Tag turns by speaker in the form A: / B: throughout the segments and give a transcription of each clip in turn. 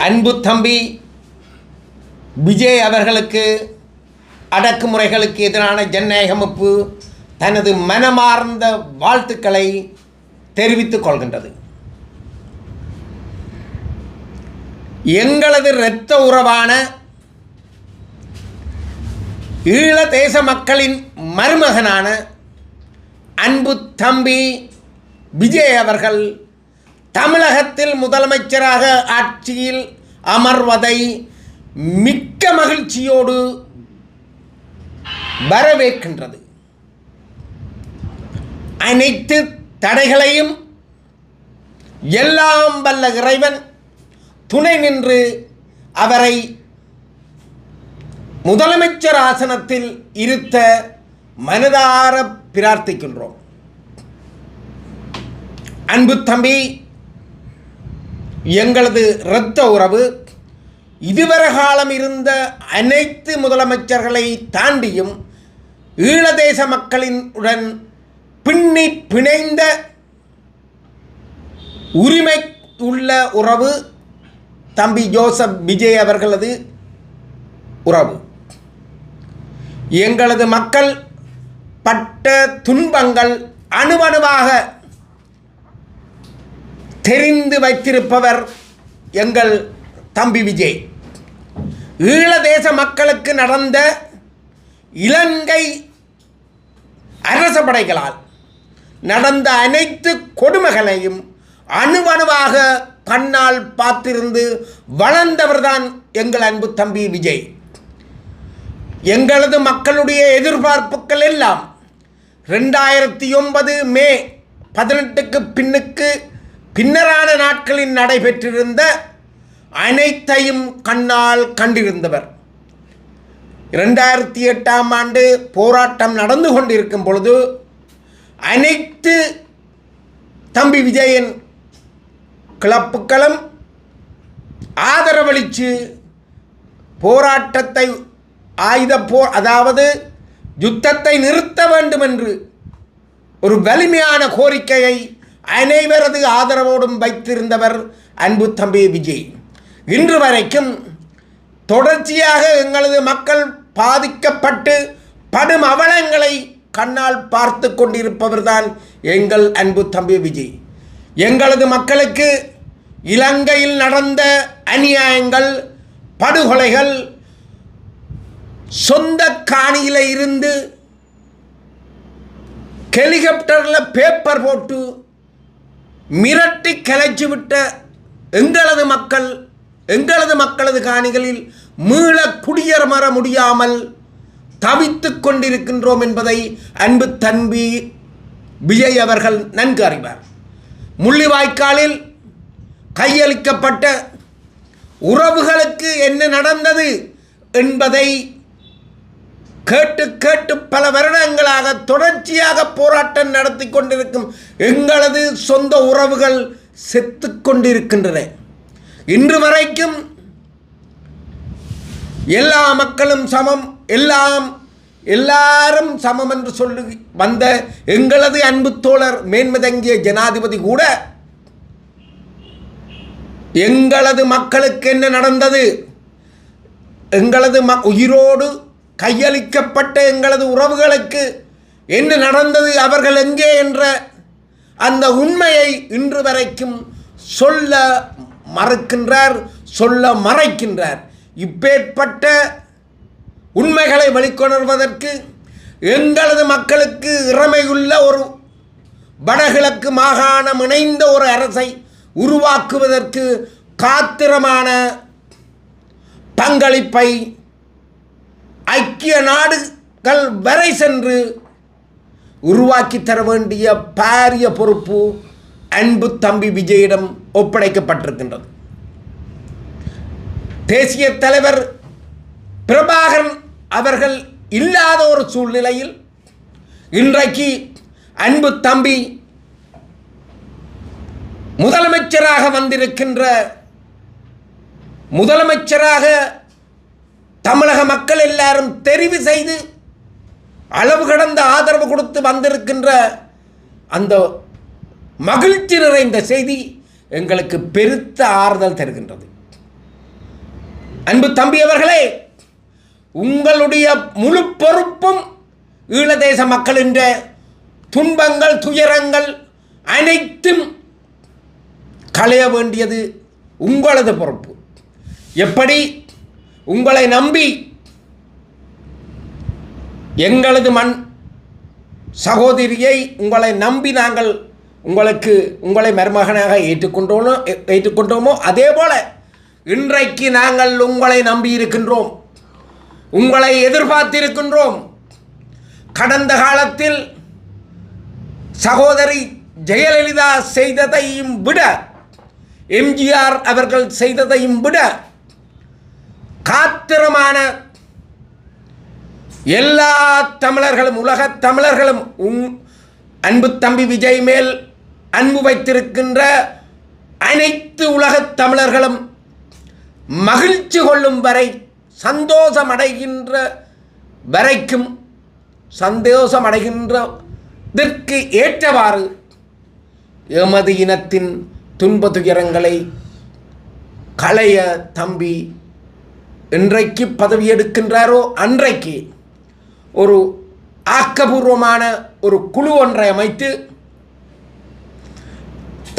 A: அன்பு தம்பி விஜய் அவர்களுக்கு அடக்குமுறைகளுக்கு எதிரான ஜனநாயக அமைப்பு தனது மனமார்ந்த வாழ்த்துக்களை தெரிவித்துக் கொள்கின்றது. எங்களது இரத்த உறவான ஈழ தேச மக்களின் மருமகனான அன்பு தம்பி விஜய் அவர்கள் தமிழகத்தில் முதலமைச்சராக ஆட்சியில் அமர்வதை மிக்க மகிழ்ச்சியோடு வரவேற்கின்றது. அனைத்து தடைகளையும் எல்லாம் வல்ல இறைவன் துணை நின்று அவரை முதலமைச்சர் ஆசனத்தில் இருத்த மனதார பிரார்த்திக்கின்றோம். அன்பு தம்பி, எங்களது இரத்த உறவு இதுவரை காலம் இருந்த அனைத்து முதலமைச்சர்களை தாண்டியும் ஈழதேச மக்களின் உடன் பின்னி பிணைந்த உரிமை உள்ள உறவு தம்பி ஜோசப் விஜய் அவர்களது உறவு. எங்களது மக்கள் பட்ட துன்பங்கள் அணுவணுவாக தெரிந்து வைத்திருப்பவர் எங்கள் தம்பி விஜய். ஈழதேச மக்களுக்கு நடந்த இலங்கை அரச படைகளால் நடந்த அனைத்து கொடுமைகளையும் அணுவணுவாக கண்ணால் பார்த்திருந்து வளர்ந்தவர்தான் எங்கள் அன்பு தம்பி விஜய். எங்களது மக்களுடைய எதிர்பார்ப்புகள் எல்லாம் 2009 மே 18க்கு பின்னரான நாட்களில் நடைபெற்றிருந்த அனைத்தையும் கண்ணால் கண்டிருந்தவர். 2008ஆம் ஆண்டு போராட்டம் நடந்து கொண்டிருக்கும் பொழுது அனைத்து தம்பி விஜயன் கிளப்புக்களும் ஆதரவளித்து போராட்டத்தை அதாவது யுத்தத்தை நிறுத்த வேண்டும் என்று ஒரு வலிமையான கோரிக்கையை அனைவரது ஆதரவோடும் வைத்திருந்தவர் அன்பு தம்பி விஜய். இன்று வரைக்கும் தொடர்ச்சியாக எங்களது மக்கள் பாதிக்கப்பட்டு படும் அவலங்களை கண்ணால் பார்த்து கொண்டிருப்பவர்தான் எங்கள் அன்பு தம்பி விஜய். எங்களது மக்களுக்கு இலங்கையில் நடந்த அநியாயங்கள், படுகொலைகள், சொந்த காணியில் இருந்து ஹெலிகாப்டரில் பேப்பர் போட்டு மிரட்டி கலைச்சு விட்ட எங்களது மக்களது காணிகளில் மீள குடியேற முடியாமல் தவித்து கொண்டிருக்கின்றோம் என்பதை அன்பு தம்பி விஜய் அவர்கள் நன்கு அறிவார். முள்ளிவாய்க்காலில் கையளிக்கப்பட்ட உறவுகளுக்கு என்ன நடந்தது என்பதை கேட்டு பல வருடங்களாக தொடர்ச்சியாக போராட்டம் நடத்தி கொண்டிருக்கும் எங்களது சொந்த உறவுகள் செத்து கொண்டிருக்கின்றன. இன்று வரைக்கும் எல்லா மக்களும் சமம், எல்லாரும் சமம் என்று சொல்லி வந்த எங்களது அன்பு தோழர் மேன்மதங்கிய ஜனாதிபதி கூட எங்களது மக்களுக்கு என்ன நடந்தது, எங்களது உயிரோடு கையளிக்கப்பட்ட எங்களது உறவுகளுக்கு என்ன நடந்தது, அவர்கள் எங்கே என்ற அந்த உண்மையை இன்று வரைக்கும் சொல்ல மறைக்கின்றார். இப்பேற்பட்ட உண்மைகளை வெளிக்கொணர்வதற்கு எங்களது மக்களுக்கு இறமையுள்ள ஒரு வடகிழக்கு மாகாணம் இணைந்த ஒரு அரசை உருவாக்குவதற்கு காத்திரமான பங்களிப்பை ஐக்கிய நாடுகள் வரை சென்று உருவாக்கி தர வேண்டிய பாரிய பொறுப்பு அன்பு தம்பி விஜயிடம் ஒப்படைக்கப்பட்டிருக்கின்றது. தேசிய தலைவர் பிரபாகரன் அவர்கள் இல்லாத ஒரு சூழ்நிலையில் இன்றைக்கு அன்பு தம்பி முதலமைச்சராக தமிழக மக்கள் எல்லாரும் தெரிவு செய்து அளவு கடந்த ஆதரவு கொடுத்து வந்திருக்கின்ற அந்த மகிழ்ச்சி நிறைந்த செய்தி எங்களுக்கு பெருத்த ஆறுதல் தருகின்றது. அன்பு தம்பி அவர்களே, உங்களுடைய முழு பொறுப்பும் ஈழதேச மக்களின் துன்பங்கள் துயரங்கள் அனைத்தும் களைய வேண்டியது உங்களது பொறுப்பு. எப்படி உங்களை நம்பி எங்களது மண் சகோதரியை உங்களை நம்பி நாங்கள் உங்களை மருமகனாக ஏற்றுக்கொண்டோமோ அதே போல இன்றைக்கு நாங்கள் உங்களை நம்பி இருக்கின்றோம், உங்களை எதிர்பார்த்திருக்கின்றோம். கடந்த காலத்தில் சகோதரி ஜெயலலிதா செய்ததையும் விட, எம்ஜிஆர் அவர்கள் செய்ததையும் விட காத்திரமான எல்லா தமிழர்களும், உலகத் தமிழர்களும் அன்பு தம்பி விஜய் மேல் அன்பு வைத்திருக்கின்ற அனைத்து உலகத் தமிழர்களும் மகிழ்ச்சி கொள்ளும் வரை, சந்தோஷம் அடைகின்ற வரைக்கும், சந்தோஷம் அடைகின்றதற்கு ஏற்றவாறு எமது இனத்தின் துன்ப துயரங்களை களைய தம்பி இன்றைக்கு பதவி எடுக்கின்றாரோ அன்றைக்கு ஒரு ஆக்கபூர்வமான ஒரு குழு ஒன்றை அமைத்து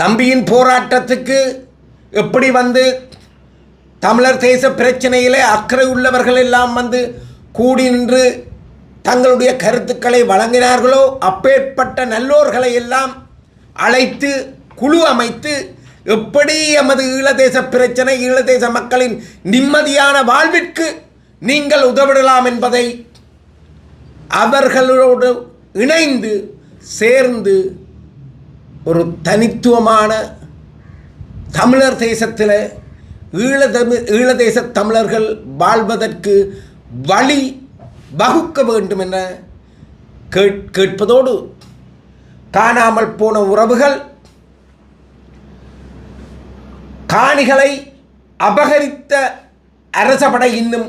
A: தம்பியின் போராட்டத்துக்கு எப்படி தமிழர் தேச பிரச்சனையிலே அக்கறை உள்ளவர்கள் எல்லாம் கூடி நின்று தங்களுடைய கருத்துக்களை வழங்கினார்களோ அப்பேற்பட்ட நல்லோர்களை எல்லாம் அழைத்து குழு அமைத்து எப்படி எமது ஈழதேச பிரச்சனை, ஈழதேச மக்களின் நிம்மதியான வாழ்விற்கு நீங்கள் உதவிடலாம் என்பதை அவர்களோடு இணைந்து சேர்ந்து ஒரு தனித்துவமான தமிழர் தேசத்தில் ஈழதேச தமிழர்கள் வாழ்வதற்கு வழி வகுக்க வேண்டும் என கேட்பதோடு, காணாமல் போன உறவுகள், காணிகளை அபகரித்த அரசபடை இன்னும்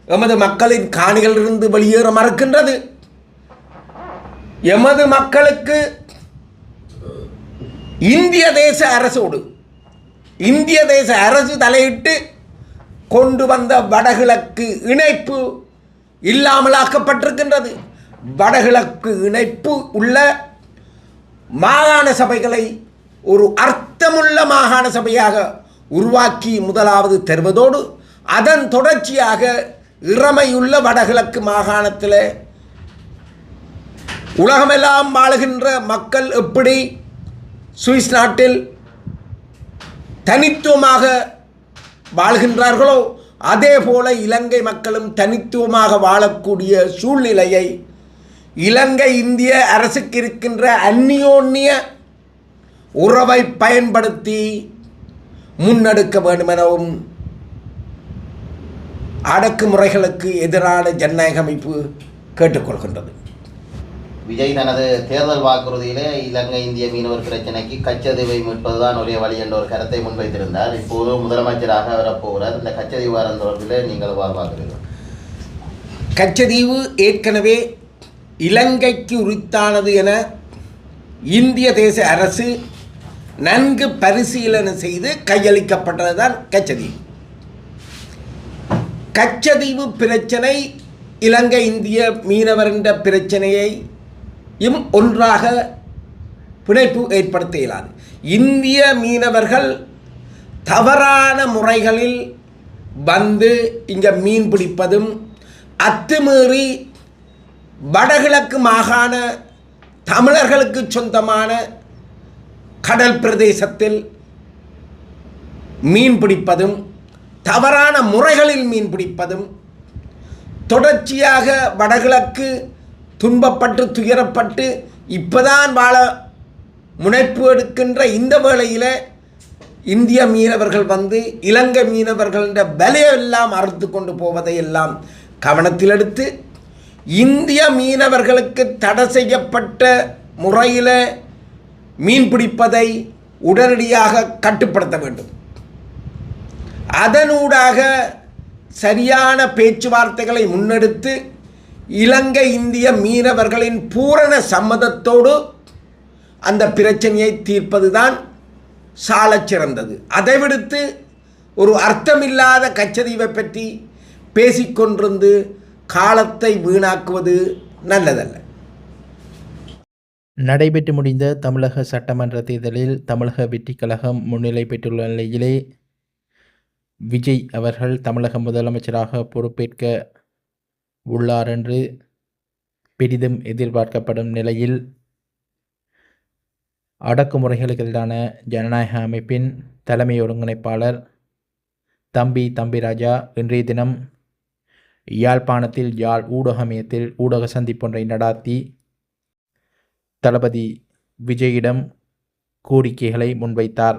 A: எமது மக்களின் காணிகளிலிருந்து வெளியேற மறுக்கின்றது. எமது மக்களுக்கு இந்திய தேச அரசோடு, இந்திய தேச அரசு தலையிட்டு கொண்டு வந்த வடகிழக்கு இணைப்பு இல்லாமலாக்கப்பட்டிருக்கின்றது. வடகிழக்கு இணைப்பு உள்ள மாகாண சபைகளை ஒரு அர்த்தமுள்ள மாகாண சபையாக உருவாக்கி முதலாவது தருவதோடு, அதன் தொடர்ச்சியாக இறமையுள்ள வடகிழக்கு மாகாணத்தில் உலகமெல்லாம் வாழுகின்ற மக்கள் எப்படி சுவிஸ் நாட்டில் தனித்துவமாக வாழ்கின்றார்களோ அதே போல இலங்கை மக்களும் தனித்துவமாக வாழக்கூடிய சூழ்நிலையை இலங்கை இந்திய அரசுக்கு இருக்கின்ற அந்நியோன்னிய உறவை பயன்படுத்தி முன்னெடுக்க வேண்டும் எனவும் அடக்குமுறைகளுக்கு எதிரான ஜனநாயக அமைப்பு கேட்டுக்கொள்கின்றது.
B: விஜய் தனது தேர்தல் வாக்குறுதியிலே இலங்கை இந்திய மீனவர் பிரச்சனைக்கு கச்சதீவை மீட்பதுதான் ஒரே வழி என்ற ஒரு கருத்தை முன்வைத்திருந்தார். இப்போது முதலமைச்சராக வரப்போகிறார். இந்த கச்சதீவு வாரம் தொடர்பில் நீங்கள் பார்க்கிறீர்கள்?
A: கச்சதீவு ஏற்கனவே இலங்கைக்கு உரித்தானது என இந்திய தேச அரசு நன்கு பரிசீலனை செய்து கையளிக்கப்பட்டதுதான் கச்சதீவு. கச்சதீவு பிரச்சனை இலங்கை இந்திய மீனவர் என்ற பிரச்சனையையும் ஒன்றாக பிணைப்பு ஏற்படுத்த இயலாது. இந்திய மீனவர்கள் தவறான முறைகளில் இங்கே மீன் பிடிப்பதும், அத்துமீறி வடகிழக்கு மாகாண தமிழர்களுக்கு சொந்தமான கடல் பிரதேசத்தில் மீன் பிடிப்பதும், தவறான முறைகளில் மீன் பிடிப்பதும், தொடர்ச்சியாக வடகிழக்கு துன்பப்பட்டு துயரப்பட்டு இப்போதான் வாழ முனைப்பு எடுக்கின்ற இந்த வேளையில் இந்திய மீனவர்கள் இலங்கை மீனவர்களின் விலையெல்லாம் அறுத்து கொண்டு போவதை எல்லாம் கவனத்தில் எடுத்து இந்திய மீனவர்களுக்கு தடை செய்யப்பட்ட முறையில் மீன் பிடிப்பதை உடனடியாக கட்டுப்படுத்த வேண்டும். அதனூடாக சரியான பேச்சுவார்த்தைகளை முன்னெடுத்து இலங்கை இந்திய மீனவர்களின் பூரண சம்மதத்தோடு அந்த பிரச்சனையை தீர்ப்பதுதான் சாலச் சிறந்தது. அதை விடுத்து ஒரு அர்த்தமில்லாத கச்சதீவை பற்றி பேசிக்கொண்டிருந்து காலத்தை வீணாக்குவது நல்லதல்ல.
C: நடைபெற்று முடிந்த தமிழக சட்டமன்ற தேர்தலில் தமிழக வெற்றிக் கழகம் முன்னிலை பெற்றுள்ள நிலையிலே விஜய் அவர்கள் தமிழக முதலமைச்சராக பொறுப்பேற்க உள்ளார் என்று பெரிதும் எதிர்பார்க்கப்படும் நிலையில் அடக்குமுறைகளுக்கு எதிரான ஜனநாயக அமைப்பின் தலைமை ஒருங்கிணைப்பாளர் தம்பிராஜா இன்றைய தினம் யாழ்ப்பாணத்தில் யாழ் ஊடக மையத்தில் ஊடக சந்திப்பொன்றை நடாத்தி தளபதி விஜயிடம் கோரிக்கைகளை முன்வைத்தார்.